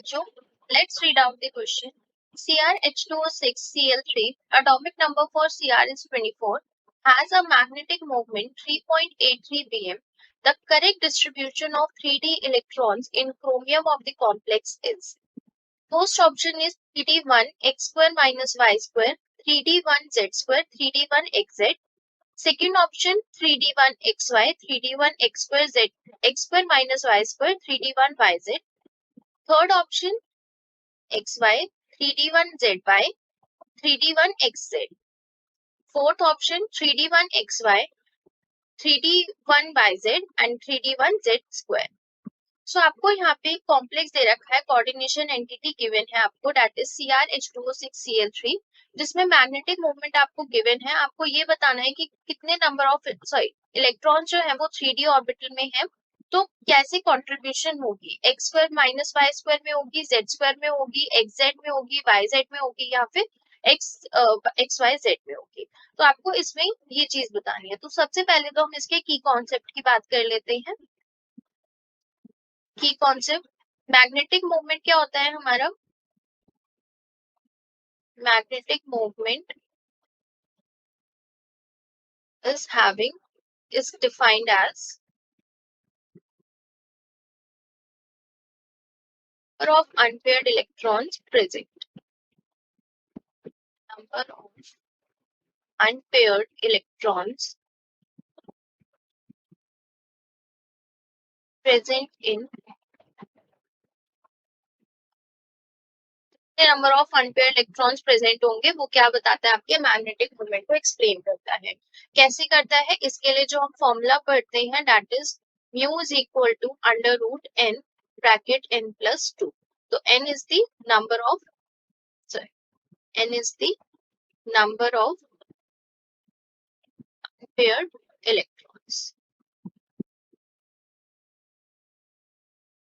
बच्चों, let's read out the question. CrH2O6Cl3, atomic number for Cr is 24, has a magnetic moment 3.83 bm. The correct distribution of 3d electrons in chromium of the complex is. First option is 3d1 x square minus y square, 3d1 z square, 3d1 xz. Second option 3d1 xy, 3d1 x square z, x square minus y square, 3d1 yz. Third option xy, 3d1 zy, 3d1 xz. Fourth option 3d1 xy, 3d1 yz and 3d1 z square. सो आपको यहाँ पे एक complex दे रखा है, coordination entity given है आपको, that is CrH2O6Cl3, जिसमें magnetic movement आपको गिवन है. आपको ये बताना है कि कितने नंबर ऑफ इलेक्ट्रॉन जो है वो 3d ऑर्बिटल में है, तो कैसे कंट्रीब्यूशन होगी, x square minus y square में होगी, जेड स्क्वायर में होगी, एक्स जेड में होगी, वाई जेड में होगी, या फिर एक्स वाई जेड में होगी. तो आपको इसमें ये चीज बतानी है. तो सबसे पहले तो हम इसके की कॉन्सेप्ट की बात कर लेते हैं. की कॉन्सेप्ट, मैग्नेटिक मूवमेंट क्या होता है हमारा? Magnetic movement is defined as number of unpaired electrons present. Number of unpaired electrons present in number of unpair electrons present होंगे, वो क्या बताता है, आपके मैग्नेटिक मूवमेंट को एक्सप्लेन करता है. कैसे करता है? इसके लिए जो हम फॉर्मूला पढ़ते हैं, that is mu is equal to under root n bracket n plus 2. तो n is the number of unpaired electrons.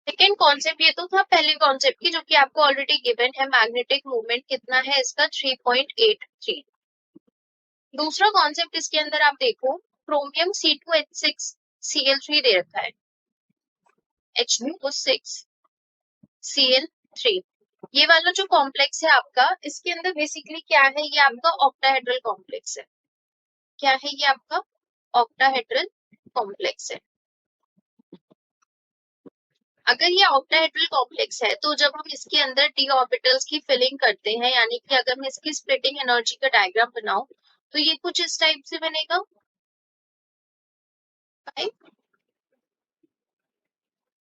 Second concept ये तो था पहले कॉन्सेप्ट की, जो कि आपको ऑलरेडी गिवन है. मैग्नेटिक मूवमेंट कितना है इसका? 3.83. दूसरा कॉन्सेप्ट इसके अंदर आप देखो, क्रोमियम C2H6Cl3 दे रखा है, H2O6Cl3. ये वाला जो कॉम्प्लेक्स है आपका, इसके अंदर बेसिकली क्या है? ये आपका ऑक्टाहेड्रल कॉम्प्लेक्स है. क्या है ये? आपका ऑक्टाहेड्रल कॉम्प्लेक्स है. अगर ये ऑक्टाहेड्रल कॉम्प्लेक्स है, तो जब हम इसके अंदर डी ऑर्बिटल्स की फिलिंग करते हैं, यानी कि अगर मैं इसकी स्प्लिटिंग एनर्जी का डायग्राम बनाऊं, तो ये कुछ इस टाइप से बनेगा.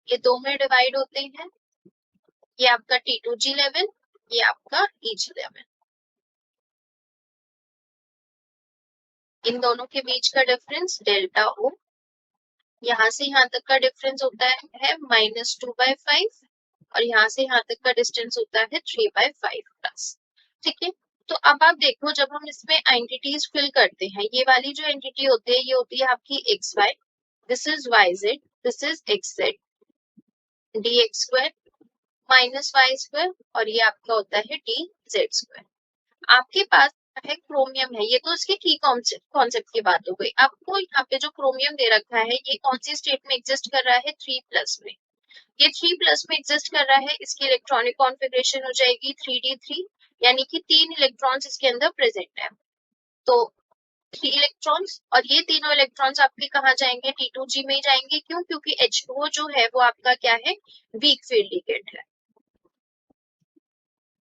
ये दो में डिवाइड होते हैं. ये आपका T2G लेवल, ये आपका EG लेवल. इन दोनों के बीच का डिफरेंस डेल्टा O. यहाँ से यहाँ तक का डिफरेंस होता है -2/5, और यहाँ से यहाँ तक का डिस्टेंस होता है 3/5 प्लस. ठीक है. तो अब आप देखो, जब हम इसमें एंटिटीज फिल करते हैं, ये वाली जो एंटिटी होती है, ये होती है आपकी XY, this is YZ, this is XZ, dx square minus y square, और ये आपका होता है dz स्क्वायर. आपके पास है क्रोमियम है, ये तो इसके की कॉन्सेप्ट की बात हो गई. आपको यहाँ पे जो क्रोमियम दे रखा है, ये कौन सी स्टेट में एग्जिस्ट कर रहा है? 3+ में. ये 3+ में एग्जिस्ट कर रहा है. इसकी इलेक्ट्रॉनिक कॉन्फ़िगरेशन हो जाएगी 3d3, यानी कि 3 इलेक्ट्रॉन्स इसके अंदर प्रेजेंट है. तो 3 इलेक्ट्रॉन्स, और ये तीनों इलेक्ट्रॉन्स आपके कहाँ जाएंगे? T2G में ही जाएंगे. क्यों? क्योंकि H2O जो है वो आपका क्या है? वीक फील्ड लिगेंड है.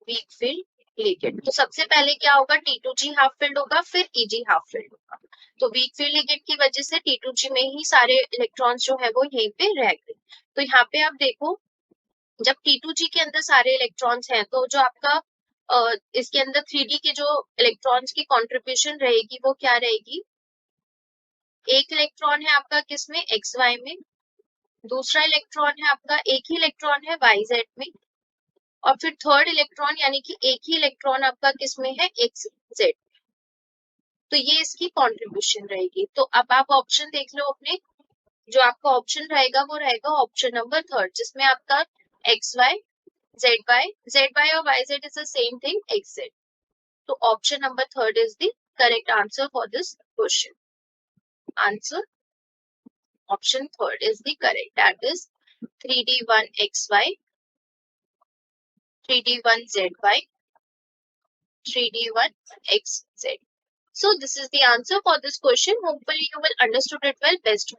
Weak field ligand. तो सबसे पहले क्या होगा? T2G हाफ फिल्ड होगा, फिर EG हाफ फिल्ड होगा. तो वीक फील्ड लिगेंड की वजह से T2G में ही सारे इलेक्ट्रॉन्स जो है वो यहीं पे रह गए. तो यहाँ पे आप देखो, जब T2G के अंदर सारे इलेक्ट्रॉन्स हैं, तो जो आपका इसके अंदर 3D के जो इलेक्ट्रॉन्स की कंट्रीब्यूशन रहेगी, वो क्या रहेगी? एक इलेक्ट्रॉन है आपका किसमें? XY में. दूसरा इलेक्ट्रॉन है आपका, एक ही इलेक्ट्रॉन है YZ में. और फिर थर्ड इलेक्ट्रॉन, यानी कि एक ही इलेक्ट्रॉन आपका किसमें है? XZ. तो ये इसकी कंट्रीब्यूशन रहेगी. तो अब आप ऑप्शन देख लो अपने. जो आपका ऑप्शन रहेगा वो रहेगा ऑप्शन नंबर थर्ड, जिसमें आपका XY, ZY और YZ is the same thing, XZ. तो option number third is the correct answer for this question. Answer option third is the correct, that is 3d1 XY 3d1zy, 3d1xz. So this is the answer for this question. Hopefully you will understood it well. Best